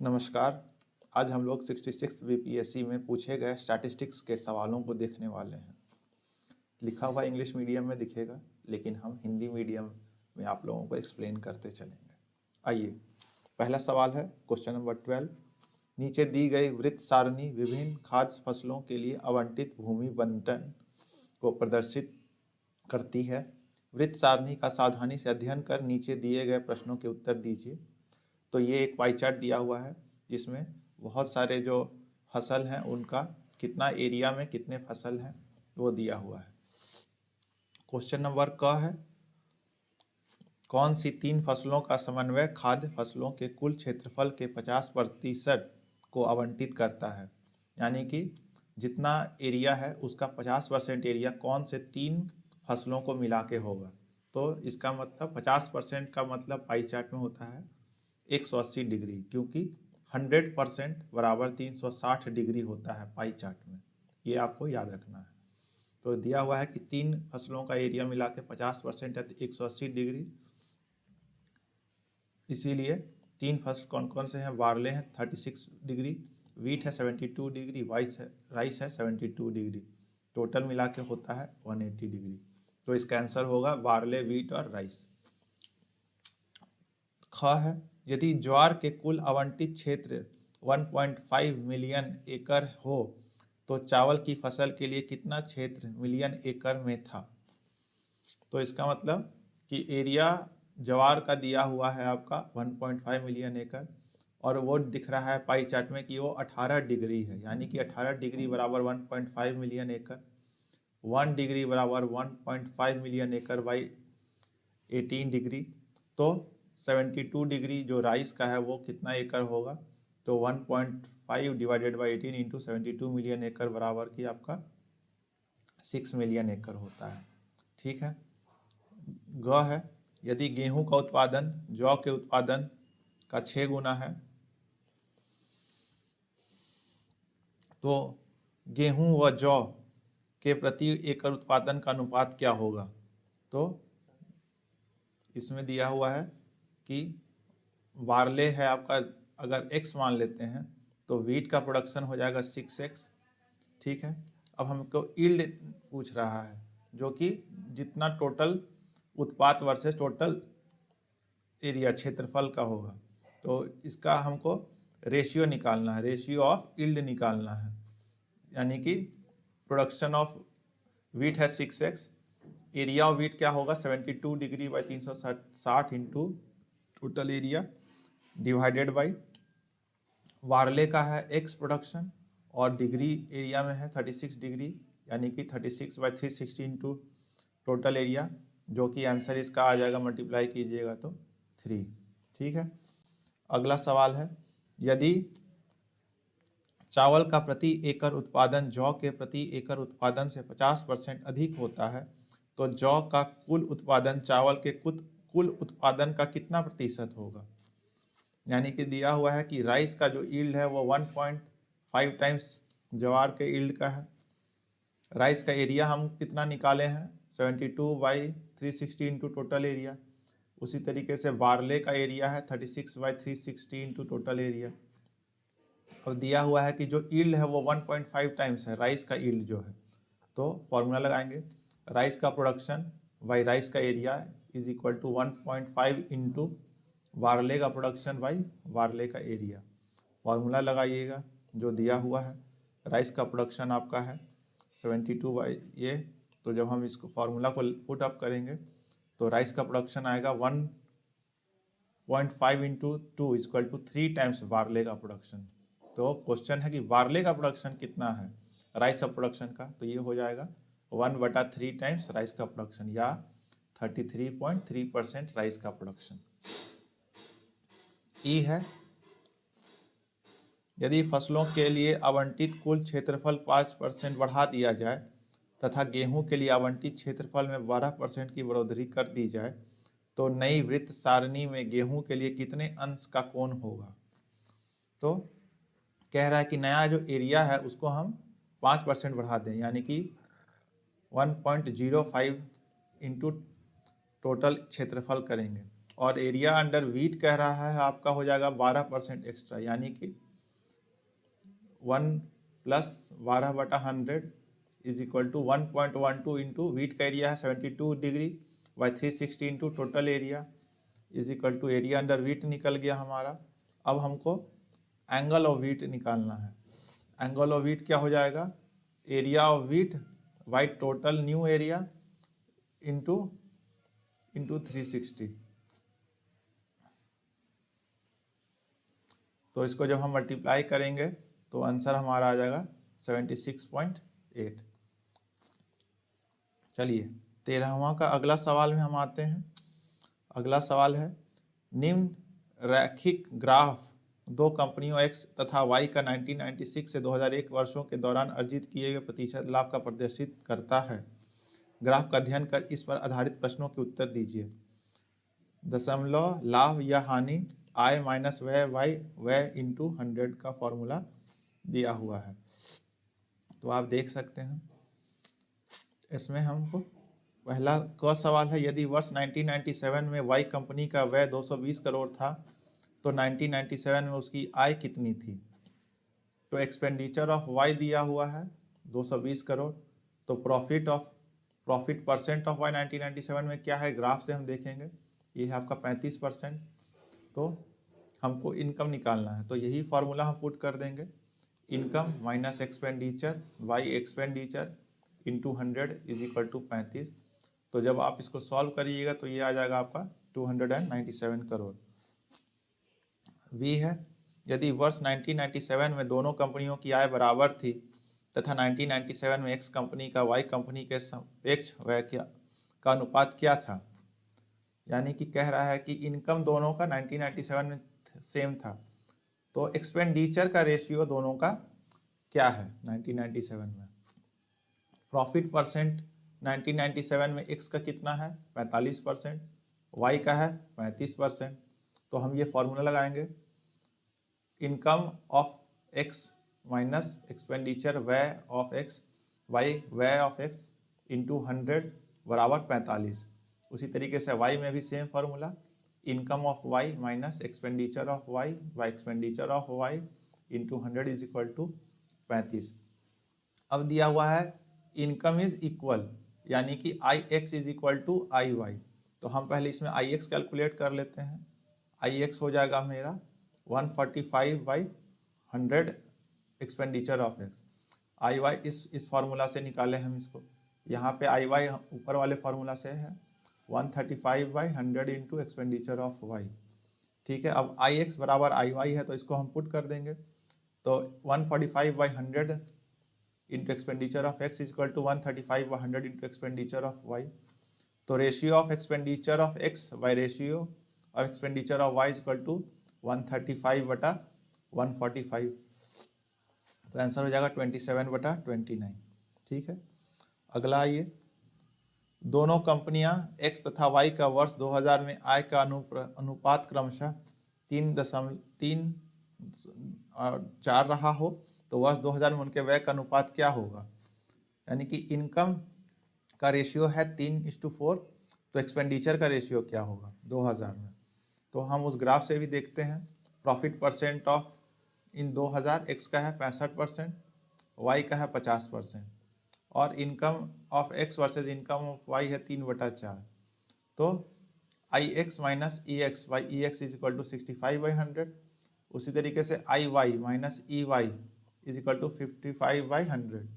नमस्कार। आज हम लोग 66 बीपीएससी में पूछे गए स्टैटिस्टिक्स के सवालों को देखने वाले हैं। लिखा हुआ इंग्लिश मीडियम में दिखेगा, लेकिन हम हिंदी मीडियम में आप लोगों को एक्सप्लेन करते चलेंगे। आइए, पहला सवाल है क्वेश्चन नंबर 12। नीचे दी गई वृत्त सारणी विभिन्न खाद्य फसलों के लिए आवंटित भूमि बंटन को प्रदर्शित करती है। वृत्त सारणी का सावधानी से अध्ययन कर नीचे दिए गए प्रश्नों के उत्तर दीजिए। तो ये एक पाई चार्ट दिया हुआ है जिसमें बहुत सारे जो फसल हैं उनका कितना एरिया में कितने फसल हैं वो दिया हुआ है। क्वेश्चन नंबर क है, कौन सी 3 फसलों का समन्वय खाद्य फसलों के कुल क्षेत्रफल के 50% को आवंटित करता है। यानी कि जितना एरिया है उसका 50% एरिया कौन से 3 फसलों को मिला के होगा। तो इसका मतलब 50% का मतलब पाई चार्ट में होता है 180 डिग्री, क्योंकि 100% बराबर 360 डिग्री होता है पाई चार्ट में। ये आपको याद रखना है। तो दिया हुआ है कि 3 फसलों का एरिया मिला के 50% है 180 डिग्री। इसीलिए 3 फसल कौन कौन से हैं? बार्ले हैं 36 डिग्री, वीट है 72 डिग्री, राइस है 72 डिग्री। टोटल मिला के होता है 180 डिग्री। तो इसका आंसर होगा बार्ले, वीट और राइस। ख है, यदि ज्वार के कुल आवंटित क्षेत्र 1.5 मिलियन एकड़ हो तो चावल की फसल के लिए कितना क्षेत्र मिलियन एकड़ में था। तो इसका मतलब कि एरिया ज्वार का दिया हुआ है आपका 1.5 मिलियन एकड़, और वो दिख रहा है पाई चार्ट में कि वो 18 डिग्री है। यानी कि 18 डिग्री बराबर 1.5 मिलियन एकड़, 1 डिग्री बराबर 1.5 मिलियन एकड़ बाई 18 डिग्री। तो 72 डिग्री जो राइस का है वो कितना एकड़ होगा? तो 1.5 डिवाइडेड बाई 18 इंटू 72 मिलियन एकड़ बराबर की आपका 6 मिलियन एकड़ होता है। ठीक है। ग है, यदि गेहूं का उत्पादन जौ के उत्पादन का 6 गुना है तो गेहूं व जौ के प्रति एकड़ उत्पादन का अनुपात क्या होगा। तो इसमें दिया हुआ है कि बार्ले है आपका, अगर x मान लेते हैं तो वीट का प्रोडक्शन हो जाएगा 6x। ठीक है। अब हमको यील्ड पूछ रहा है, जो कि जितना टोटल उत्पाद वर्सेस टोटल एरिया क्षेत्रफल का होगा। तो इसका हमको रेशियो निकालना है, रेशियो ऑफ यील्ड निकालना है। यानी कि प्रोडक्शन ऑफ वीट है 6x, एरिया ऑफ वीट क्या होगा 72 degree by 360 into total area divided by barley का है x प्रोडक्शन और डिग्री एरिया में है 36 डिग्री, यानी कि 36 बाई 360 इंटू टोटल एरिया, जो कि आंसर इसका आ जाएगा, मल्टीप्लाई कीजिएगा तो 3। ठीक है। अगला सवाल है, यदि चावल का प्रति एकड़ उत्पादन जौ के प्रति एकड़ उत्पादन से 50% अधिक होता है तो जौ का कुल उत्पादन चावल के कुल उत्पादन का कितना प्रतिशत होगा। यानी कि दिया हुआ है कि राइस का जो यील्ड है वो 1.5 टाइम्स ज्वार के यील्ड का है। राइस का एरिया हम कितना निकाले हैं 72 बाई 360 इंटू टोटल एरिया। उसी तरीके से बार्ले का एरिया है 36 बाई 360 इंटू टोटल एरिया। और दिया हुआ है कि जो यील्ड है वो 1.5 टाइम्स है राइस का यील्ड जो है। तो फॉर्मूला लगाएंगे, राइस का प्रोडक्शन बाई राइस का area is equal to 1.5 into barley का प्रोडक्शन बाई बार्ले का एरिया। फॉर्मूला लगाइएगा जो दिया हुआ है। राइस का प्रोडक्शन आपका है 72 बाई ये, तो जब हम इसको फॉर्मूला को पुट अप करेंगे तो राइस का प्रोडक्शन आएगा 1.5 into 2 equal to 3 times barley का प्रोडक्शन। तो क्वेश्चन है कि बार्ले का प्रोडक्शन कितना है राइस का प्रोडक्शन का, तो ये हो जाएगा 1/3 टाइम्स राइस का प्रोडक्शन, या 33.3% राइस का प्रोडक्शन। ई है, यदि फसलों के लिए आवंटित कुल क्षेत्रफल 5% बढ़ा दिया जाए तथा गेहूं के लिए आवंटित क्षेत्रफल में 12% की बढ़ोतरी कर दी जाए तो नई वृत्त सारणी में गेहूं के लिए कितने अंश का कोण होगा। तो कह रहा है कि नया जो एरिया है उसको हम 5% बढ़ा दें, यानी कि 1.05 इंटू टोटल क्षेत्रफल करेंगे और एरिया अंडर वीट कह रहा है आपका हो जाएगा 12% एक्स्ट्रा, यानी कि 1 + 12/100 is equal to 1.12 into wheat का एरिया है 72 degree by 360 into total area is equal to area under wheat निकल गया हमारा। अब हमको एंगल ऑफ वीट निकालना है। एंगल ऑफ वीट क्या हो जाएगा, area of wheat by total new area into 360। तो इसको जब हम मल्टीप्लाई करेंगे तो आंसर हमारा आ जाएगा 76.8। चलिए 13वां का अगला सवाल में हम आते हैं। अगला सवाल है, निम्न रैखिक ग्राफ दो कंपनियों X तथा Y का 1996 से 2001 वर्षों के दौरान अर्जित किए गए प्रतिशत लाभ का प्रदर्शित करता है। ग्राफ का अध्ययन कर इस पर आधारित प्रश्नों के उत्तर दीजिए। दशमलव लाभ या हानि आय माइनस व्यय इंटू 100 का फॉर्मूला दिया हुआ है। तो आप देख सकते हैं इसमें हमको पहला क सवाल है, यदि वर्ष 1997 में Y कंपनी का व्यय 220 करोड़ था तो 1997 में उसकी आय कितनी थी। तो एक्सपेंडिचर ऑफ Y दिया हुआ है 220 करोड़, तो प्रॉफिट परसेंट ऑफ Y 1997 में क्या है, ग्राफ से हम देखेंगे ये है आपका 35%। तो हमको इनकम निकालना है, तो यही फॉर्मूला हम पुट कर देंगे, income minus expenditure by expenditure into 100 is equal to 35। तो जब आप इसको सॉल्व करिएगा तो ये आ जाएगा आपका 297 करोड़। बी है, यदि वर्ष 1997 में दोनों कंपनियों की आय बराबर थी तथा 1997 में X कंपनी का Y कंपनी के सापेक्ष व्यय का अनुपात क्या था। यानी कि कह रहा है कि इनकम दोनों का 1997 में सेम था, तो एक्सपेंडिचर का रेशियो दोनों का क्या है 1997 में। प्रॉफिट परसेंट 1997 में X का कितना है 45%, Y का है 35%। तो हम ये फॉर्मूला लगाएंगे, income of X minus expenditure व्यय ऑफ X बाई व्यय ऑफ X इंटू 100 बराबर 45। उसी तरीके से Y में भी same formula, income of Y minus expenditure of Y by expenditure of Y into 100 is equal to 35। अब दिया हुआ है इनकम इज इक्वल, यानी कि IX is equal to IY। तो हम पहले इसमें IX कैलकुलेट कर लेते हैं। IX हो जाएगा मेरा 145/100 एक्सपेंडिचर ऑफ X। IY इस फॉर्मूला से निकाले हम इसको, यहाँ पे IY ऊपर वाले फॉर्मूला से है 135/100 इंटू एक्सपेंडिचर ऑफ Y। ठीक है, अब IX बराबर IY है तो इसको हम पुट कर देंगे। तो 145/100 into expenditure of X is equal to 135/100 into expenditure of Y। तो ratio of expenditure of X by ratio of expenditure of Y is equal to 135/145। तो आंसर हो जाएगा 27/29। ठीक है, अगला आइए, दोनों कंपनियां X तथा Y का वर्ष 2000 में आय का अनुपात क्रमशः 3.4 रहा हो तो वर्ष 2000 में उनके व्यय का अनुपात क्या होगा। यानी कि इनकम का रेशियो है 3:4, तो एक्सपेंडिचर का रेशियो क्या होगा 2000 में। तो हम उस ग्राफ से भी देखते हैं, profit percent of in 2000 X का है 65%, Y का है 50%, और income of X versus income of Y है 3/4। तो IX minus EX by EX is equal to 65/100। उसी तरीके से IY minus EY is equal to 55/100।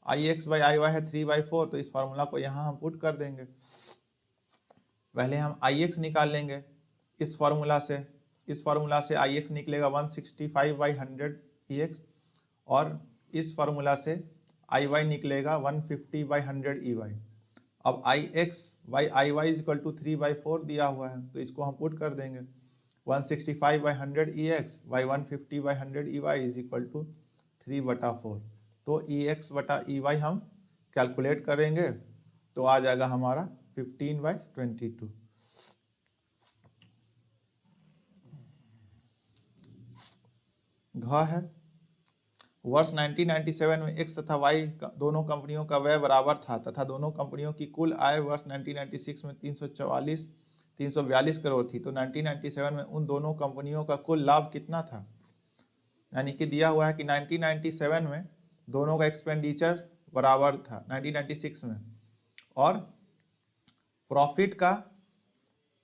IX by IY है 3/4, तो इस फार्मूला को यहाँ हम पुट कर देंगे। पहले हम IX निकाल लेंगे इस फार्मूला से IX निकलेगा 165/100 EX, और इस फार्मूला से IY निकलेगा 150/100 EY। अब IX by IY is equal to 3/4 दिया हुआ है, तो इसको हम पुट कर देंगे 165/100 EX by 150/100 EY is equal to 3/4। तो EX बटा EY हम कैलकुलेट करेंगे तो आ जाएगा हमारा 15/22। घ है, वर्ष 1997 में X तथा Y दोनों कंपनियों का व्यय बराबर था तथा दोनों कंपनियों की कुल आय वर्ष 1996 में 344 342 करोड़ थी। तो 1997 में उन दोनों कंपनियों का कुल लाभ कितना था, यानी कि दिया हुआ है कि 1997 में दोनों का एक्सपेंडिचर बराबर था 1996 में, और प्रॉफिट का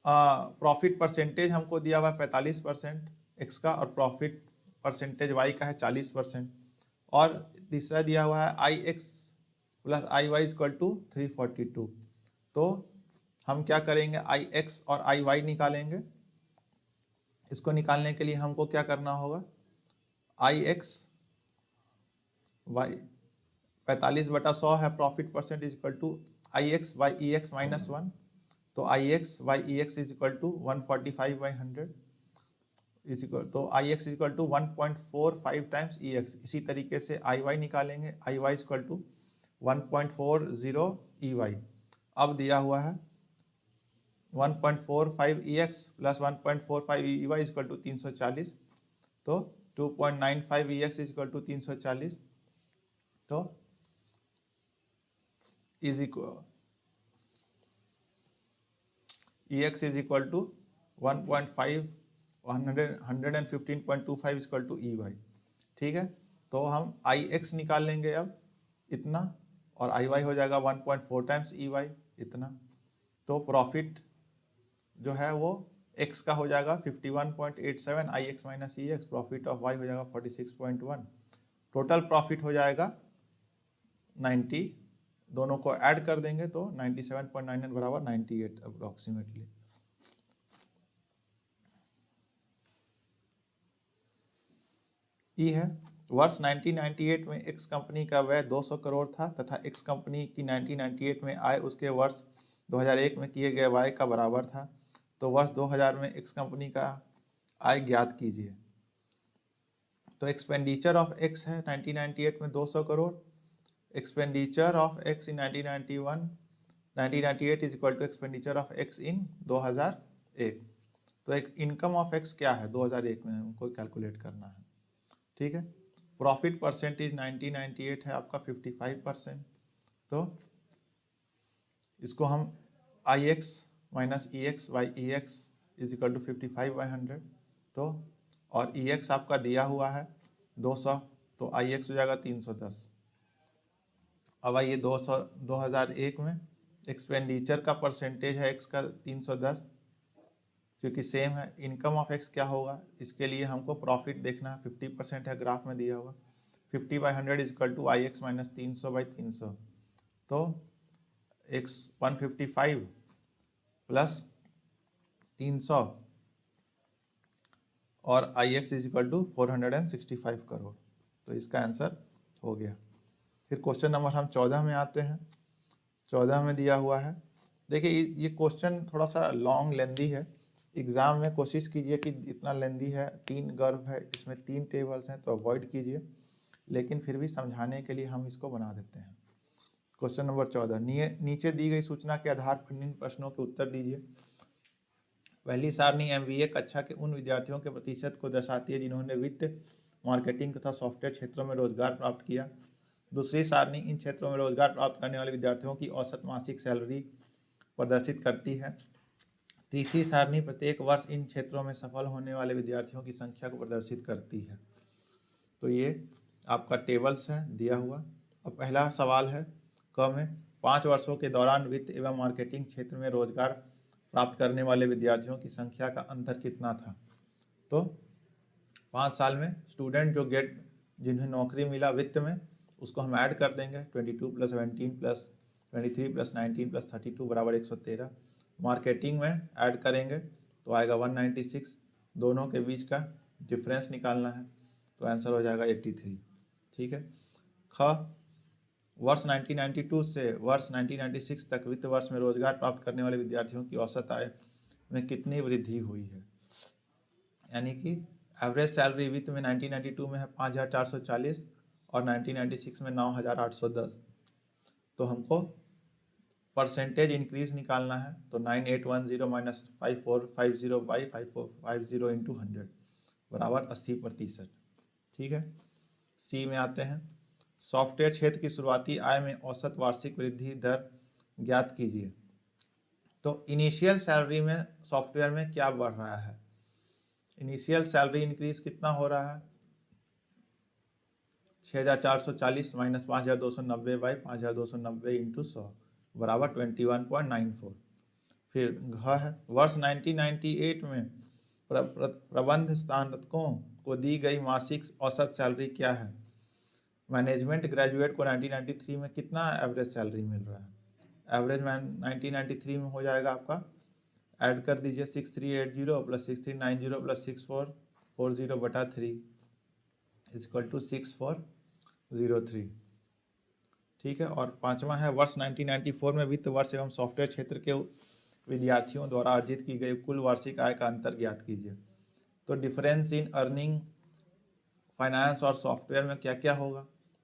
प्रॉफिट परसेंटेज हमको दिया हुआ है 45% एक्स का, और प्रॉफिट परसेंटेज वाई का है 40%, और तीसरा दिया हुआ है I X plus I Y equal to 342। तो हम क्या करेंगे, आई एक्स और आई वाई निकालेंगे। इसको निकालने के लिए हमको क्या करना होगा, आई एक्स वाई 45/100 है profit percentage equal to I X by E X minus 1। तो I X by E x is equal to 145/100 is equal, तो I x is equal to 1.45 times E X. इसी तरीके से आई वाई निकालेंगे, I Y is equal to 1.40 E Y. अब दिया हुआ है 1.45 E X plus 1.45 E Y is equal to 340। तो 2.95 E x is equal to 340। तो is equal E x is equal to 115.25 equal to E Y. ठीक है, तो हम आई एक्स निकाल लेंगे अब इतना, और आई वाई हो जाएगा 1.4 टाइम्स ई वाई इतना। तो प्रॉफिट जो है वो एक्स का हो जाएगा 51.87 I x minus E X, profit of Y हो जाएगा 46.1, टोटल प्रॉफिट हो जाएगा 90। दोनों को ऐड कर देंगे तो 97.99 बराबर 98 अप्रोक्सीमेटली। ई है, वर्ष 1998 में एक्स कंपनी का व्यय 200 करोड़ था तथा एक्स कंपनी की 1998 में आय उसके वर्ष 2001 में किए गए व्यय का बराबर था। तो वर्ष 2000 में एक्स कंपनी का आय ज्ञात कीजिए। तो एक्सपेंडिचर ऑफ एक्स है 1998 में 200 crore, expenditure of X in 1998 is equal to expenditure of X in 2001। तो एक इनकम ऑफ एक्स क्या है 2001 में हमको कैलकुलेट करना है। ठीक है, प्रॉफिट परसेंटेज 1998 है आपका 55%। तो इसको हम I x minus E x by E x is equal to 55/100। तो और ई एक्स आपका दिया हुआ है 200, तो आई एक्स हो जाएगा 310। अब आइए 2001 में एक्सपेंडिचर का परसेंटेज है एक्स का 310, क्योंकि सेम है। इनकम ऑफ एक्स क्या होगा, इसके लिए हमको प्रॉफिट देखना है, 50% है ग्राफ में दिया हुआ। 50/100 is equal to I x minus 300/300। तो एक्स 155 प्लस 300 और I x is equal to 465 crore. तो इसका आंसर हो गया। फिर क्वेश्चन नंबर हम 14 में आते हैं। 14 में दिया हुआ है, देखिए ये क्वेश्चन थोड़ा सा लॉन्ग लेंदी है। एग्जाम में कोशिश कीजिए कि इतना लेंदी है, 3 गर्भ है, इसमें 3 टेबल्स हैं, तो अवॉइड कीजिए, लेकिन फिर भी समझाने के लिए हम इसको बना देते हैं। क्वेश्चन नंबर 14, नीचे दी गई सूचना के आधार पर निम्न प्रश्नों के उत्तर दीजिए। पहली सारणी एमबीए कक्षा के उन विद्यार्थियों के प्रतिशत को दर्शाती है जिन्होंने वित्त, मार्केटिंग तथा सॉफ्टवेयर क्षेत्रों में रोजगार प्राप्त किया। दूसरी सारणी इन क्षेत्रों में रोजगार प्राप्त करने वाले विद्यार्थियों की औसत मासिक सैलरी प्रदर्शित करती है। तीसरी सारणी प्रत्येक वर्ष इन क्षेत्रों में सफल होने वाले विद्यार्थियों की संख्या को प्रदर्शित करती है। तो ये आपका टेबल्स है दिया हुआ। अब पहला सवाल है क में, 5 वर्षों के दौरान वित्त एवं मार्केटिंग क्षेत्र में रोजगार प्राप्त करने वाले विद्यार्थियों की संख्या का अंतर कितना था। तो 5 साल में स्टूडेंट जो जिन्हें नौकरी मिला वित्त में, उसको हम ऐड कर देंगे, 22 + 17 + 23 + 19 + 32 बराबर 113। मार्केटिंग में ऐड करेंगे तो आएगा 196। दोनों के बीच का डिफरेंस निकालना है, तो आंसर हो जाएगा 83। ठीक है। ख, वर्ष 1992 से वर्ष 1996 तक वित्त वर्ष में रोजगार प्राप्त करने वाले विद्यार्थियों की औसत आय में कितनी वृद्धि हुई है। यानी कि एवरेज सैलरी वित्त में 1992 में है 5,440 और 1996 में 9,810। तो हमको परसेंटेज इंक्रीज निकालना है, तो 9810 माइनस 5450 बाई 5450 इंटू 100 बराबर 80%। ठीक है। सी में आते हैं, सॉफ्टवेयर क्षेत्र की शुरुआती आय में औसत वार्षिक वृद्धि दर ज्ञात कीजिए। तो इनिशियल सैलरी में सॉफ्टवेयर में क्या बढ़ रहा है? इनिशियल सैलरी इंक्रीज कितना हो रहा है? 6440 माइनस 5290 बाई 5290 इंटू 100 बराबर 21.94। फिर घ है, वर्ष 1998 में प्रबंध स्नातकों को दी गई मासिक औसत सैलरी क्या है? मैनेजमेंट ग्रेजुएट को 1993 में कितना एवरेज सैलरी मिल रहा है? एवरेज 1993 में हो जाएगा आपका, ऐड कर दीजिए 6380 प्लस 6390 प्लस 6440 बटा 3 इक्वल टू 6403। ठीक है। और पांचवा है, वर्ष 1994 में वित्त वर्ष एवं सॉफ्टवेयर क्षेत्र के विद्यार्थियों द्वारा अर्जित की गई कुल वार्षिक आय का अंतर ज्ञात कीजिए। तो डिफरेंस इन अर्निंग फाइनेंस और सॉफ्टवेयर में क्या क्या होगा?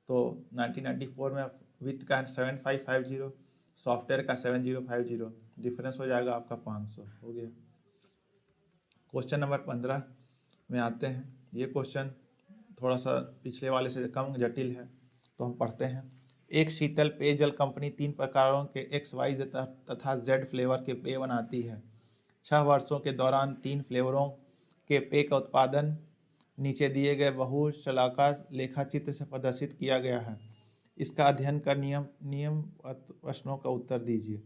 तो 1994 में वित्त का 7550, सॉफ्टवेयर का 7050, डिफरेंस हो जाएगा आपका 500। हो गया। क्वेश्चन नंबर 15 में आते हैं। ये क्वेश्चन थोड़ा सा पिछले वाले से कम जटिल है, तो हम पढ़ते हैं। एक शीतल पेयजल कंपनी 3 प्रकारों के XY तथा Z फ्लेवर के पेय बनाती है। 6 वर्षों के दौरान 3 फ्लेवरों के पेय का उत्पादन नीचे दिए गए बहुशलाकार लेखा चित्र से प्रदर्शित किया गया है। इसका अध्ययन कर नियम प्रश्नों का उत्तर दीजिए।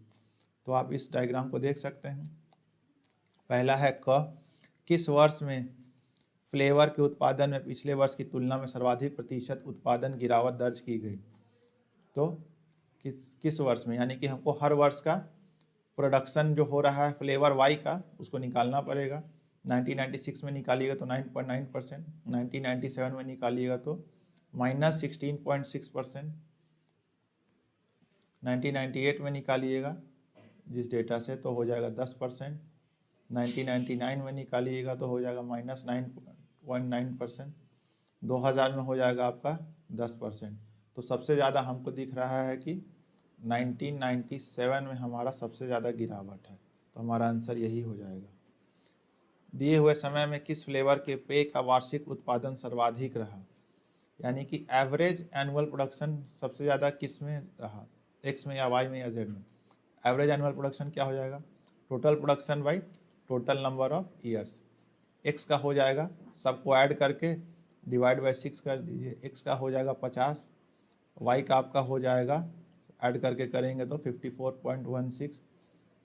तो आप इस डायग्राम को देख सकते हैं। पहला है क, किस वर्ष में फ्लेवर के उत्पादन में पिछले वर्ष की तुलना में सर्वाधिक प्रतिशत उत्पादन गिरावट दर्ज की गई? तो किस वर्ष में, यानी कि हमको हर वर्ष का प्रोडक्शन जो हो रहा है फ्लेवर वाई का उसको निकालना पड़ेगा। 1996 में निकालिएगा तो 9.9%, 1997 में निकालिएगा तो -16.6%, 1998 में निकालिएगा जिस डेटा से तो हो जाएगा 10%, 1999 में निकालिएगा तो हो जाएगा -9.9%, 2000 में हो जाएगा आपका 10%। तो सबसे ज़्यादा हमको दिख रहा है कि 1997 में हमारा सबसे ज़्यादा गिरावट है, तो हमारा आंसर यही हो जाएगा। दिए हुए समय में किस फ्लेवर के पेय का वार्षिक उत्पादन सर्वाधिक रहा? यानी कि एवरेज एनुअल प्रोडक्शन सबसे ज़्यादा किस में रहा, एक्स में या वाई में या जेड में? एवरेज एनुअल प्रोडक्शन क्या हो जाएगा? Total production by total number of years. X का हो जाएगा, सबको ऐड करके डिवाइड बाई 6 कर दीजिए, एक्स का हो जाएगा 50, वाई का आपका हो जाएगा ऐड करके करेंगे तो 54.16,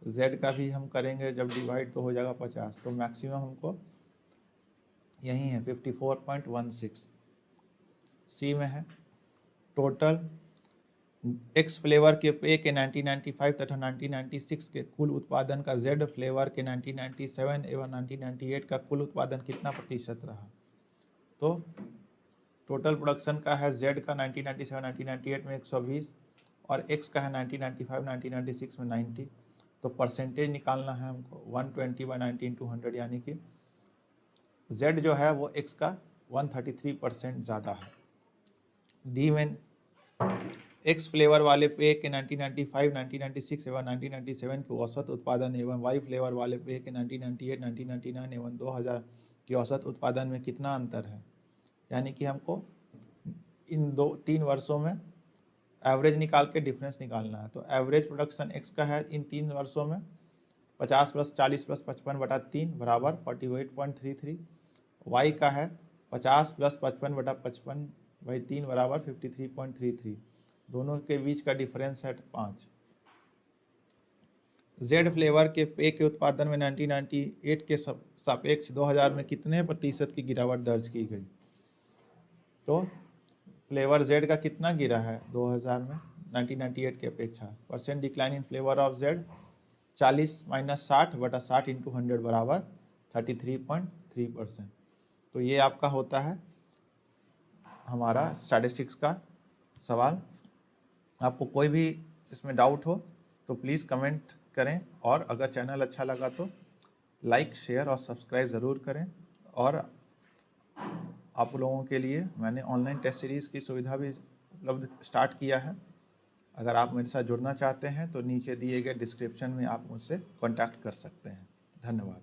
जेड का भी हम करेंगे जब डिवाइड तो हो जाएगा 50, तो मैक्सिमम हमको यही है 54.16। सी में है, टोटल एक्स फ्लेवर के पेय के 1995 तथा 1996 के कुल उत्पादन का जेड फ्लेवर के 1997 एवं 1998 का कुल उत्पादन कितना प्रतिशत रहा? तो टोटल प्रोडक्शन का है जेड का 1997 1998 में 120 और एक्स का है 1995 1996 में 90। तो परसेंटेज निकालना है हमको 120/90 × 100, यानी कि जेड जो है वो एक्स का 133% ज़्यादा है। डी में एक्स फ्लेवर वाले पेय के 1995 1996 एवं 1997 के औसत उत्पादन एवं वाई फ्लेवर वाले पेय के 1998 1999 एवं 2000 के औसत उत्पादन में कितना अंतर है? यानी कि हमको इन 3 वर्षों में एवरेज निकाल के डिफरेंस निकालना है। तो एवरेज प्रोडक्शन एक्स का है इन 3 वर्षों में 50 + 40 + 55/3 बराबर 48.33। वाई का है 50 + 55/55/3 बराबर 53.33। दोनों के बीच का डिफरेंस है 5। जेड फ्लेवर के पेय के उत्पादन में 1998 के सापेक्ष 2000 में कितने प्रतिशत की गिरावट दर्ज की गई? तो फ्लेवर जेड का कितना गिरा है 2000 में 1998 की अपेक्षा? Percent decline in flavour of Z 40 - 60/60 × 100 बराबर 33.3%। तो ये आपका होता है हमारा स्टैटिस्टिक्स का सवाल। आपको कोई भी इसमें डाउट हो तो प्लीज़ कमेंट करें, और अगर चैनल अच्छा लगा तो लाइक शेयर और सब्सक्राइब ज़रूर करें। और आप लोगों के लिए मैंने ऑनलाइन टेस्ट सीरीज़ की सुविधा भी उपलब्ध स्टार्ट किया है। अगर आप मेरे साथ जुड़ना चाहते हैं तो नीचे दिए गए डिस्क्रिप्शन में आप मुझसे कांटेक्ट कर सकते हैं। धन्यवाद।